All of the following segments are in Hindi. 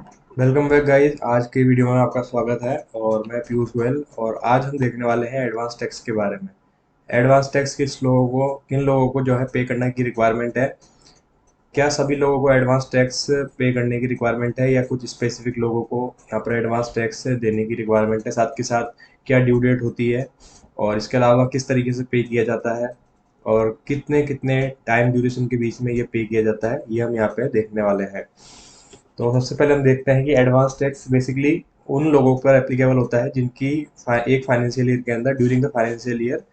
Welcome back guys. आज के वीडियो में आपका स्वागत है और मैं पीयूष गोयल। और आज हम देखने वाले हैं एडवांस टैक्स के बारे में। एडवांस टैक्स किन लोगों को जो है पे करने की रिक्वायरमेंट है। क्या सभी लोगों को एडवांस टैक्स पे करने की रिक्वायरमेंट है या कुछ स्पेसिफिक लोगों को यहाँ पर एडवांस टैक्स देने की रिक्वायरमेंट है। साथ के साथ क्या ड्यू डेट होती है और इसके अलावा किस तरीके से पे किया जाता है और कितने कितने टाइम ड्यूरेशन के बीच में ये पे किया जाता है, ये हम यहाँ पे देखने वाले हैं। तो सबसे पहले हम देखते हैं कि एडवांस टैक्स बेसिकली उन लोगों पर एप्लीकेबल होता है जिनकी एक फाइनेंशियल ईयर के अंदर ड्यूरिंग द फाइनेंशियल ईयर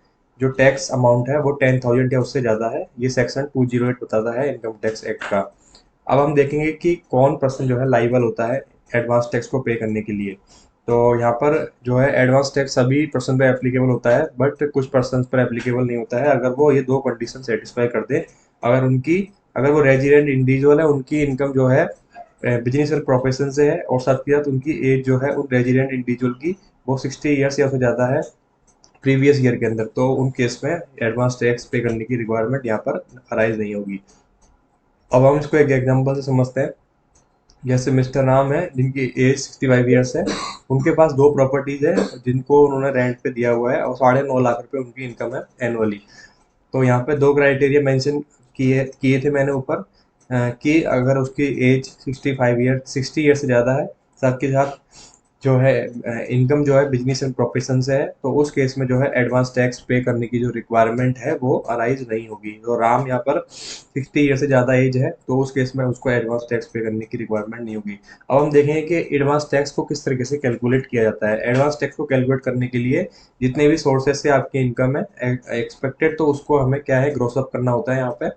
जो टैक्स अमाउंट है वो 10,000 या उससे ज़्यादा है। ये सेक्शन 208 बताता है इनकम टैक्स एक्ट का। अब हम देखेंगे कि कौन पर्सन जो है लाइबल होता है एडवांस टैक्स को पे करने के लिए। तो यहाँ पर जो है एडवांस टैक्स सभी पर्सन पर एप्लीकेबल होता है, बट कुछ पर्सन पर एप्लीकेबल नहीं होता है अगर वो ये दो कंडीशन सेटिस्फाई कर दे। अगर वो रेजिडेंट इंडिविजुअल है, उनकी इनकम जो है बिजनेस और प्रोफेशन से है और साथ ही साथ उनकी एज जो है उन रेजिडेंट इंडिविजुअल की वो 60 ईयर्स या उससे ज़्यादा है प्रीवियस ईयर के अंदर, तो उन केस में एडवांस टैक्स पे करने की रिक्वायरमेंट यहाँ पर अराइज नहीं होगी। अब हम इसको एक एग्जांपल से समझते हैं। जैसे मिस्टर राम है जिनकी एज 65 ईयर्स है, उनके पास दो प्रॉपर्टीज है जिनको उन्होंने रेंट पे दिया हुआ है और 9.5 लाख रुपए उनकी इनकम है एनुअली। तो यहाँ पे दो क्राइटेरिया मेंशन किए किए थे मैंने ऊपर, कि अगर उसकी एज 60 ईयर से ज़्यादा है, साथ के साथ जो है इनकम जो है बिजनेस एंड प्रोफेशन से है, तो उस केस में जो है एडवांस टैक्स पे करने की जो रिक्वायरमेंट है वो अराइज नहीं होगी। तो राम यहाँ पर 60 ईयर से ज़्यादा एज है, तो उस केस में उसको एडवांस टैक्स पे करने की रिक्वायरमेंट नहीं होगी। अब हम देखेंगे कि एडवांस टैक्स को किस तरीके से कैलकुलेट किया जाता है। एडवांस टैक्स को कैलकुलेट करने के लिए जितने भी सोर्सेज से आपकी इनकम है एक्सपेक्टेड, तो उसको हमें क्या है ग्रोस अप करना होता है यहाँ पे,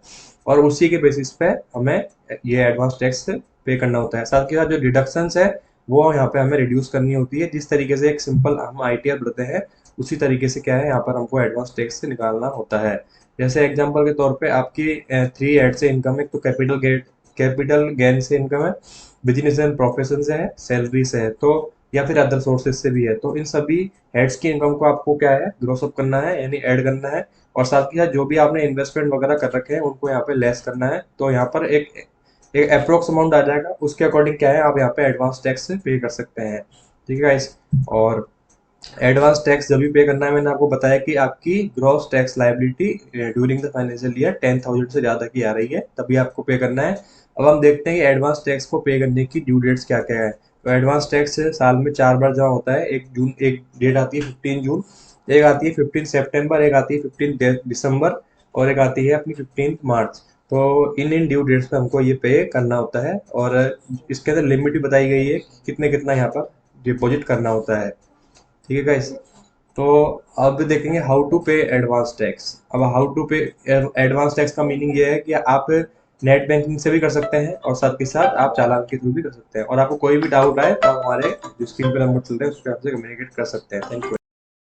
और उसी के बेसिस पे हमें ये एडवांस टैक्स पे करना होता है। साथ के साथ जो डिडक्शंस है वो यहाँ पे हमें रिड्यूस करनी होती है। जिस तरीके से एक सिंपल हम आईटीआर भरते हैं उसी तरीके से क्या है यहाँ पर हमको एडवांस टैक्स से निकालना होता है। जैसे एग्जांपल के तौर पे आपकी 3 एड से इनकम है, तो कैपिटल गेन से इनकम है, बिजनेस एंड प्रोफेशन से है, सैलरी से है, तो या फिर अदर सोर्सेज से भी है। तो इन सभी हेड्स की इनकम को आपको क्या है ग्रोस अप करना है, यानी ऐड करना है। और साथ ही साथ जो भी आपने इन्वेस्टमेंट वगैरह कर रखे हैं उनको यहाँ पे लेस करना है। तो यहाँ पर एक एक अप्रोक्स अमाउंट आ जाएगा, उसके अकॉर्डिंग क्या है आप यहाँ पे एडवांस टैक्स पे कर सकते हैं। ठीक है गाइस। और एडवांस टैक्स जब भी पे करना है, मैंने आपको बताया कि आपकी gross tax liability during the financial year 10,000 से ज़्यादा की आ रही है तभी आपको पे करना है। अब हम देखते हैं कि एडवांस टैक्स को पे करने की ड्यू डेट्स क्या क्या है। तो एडवांस टैक्स साल में 4 बार जमा होता है। एक जून, एक डेट आती है 15 जून, एक आती है 15 सितंबर, एक आती है 15 दिसंबर और एक आती है अपनी 15 मार्च। तो इन ड्यू डेट्स पे हमको ये पे करना होता है और इसके अंदर लिमिट भी बताई गई है कि कितने कितना यहाँ पर डिपॉजिट करना होता है। ठीक है गाइस। तो अब देखेंगे हाउ टू पे एडवांस टैक्स। अब हाउ टू पे एडवांस टैक्स का मीनिंग ये है कि आप नेट बैंकिंग से भी कर सकते हैं और साथ के साथ आप चालान के थ्रू भी कर सकते हैं। और आपको कोई भी डाउट आए तो हमारे जो स्क्रीन पे नंबर चल रहे हैं उस पर आपसे कम्युनिकेट कर सकते हैं। Thank you.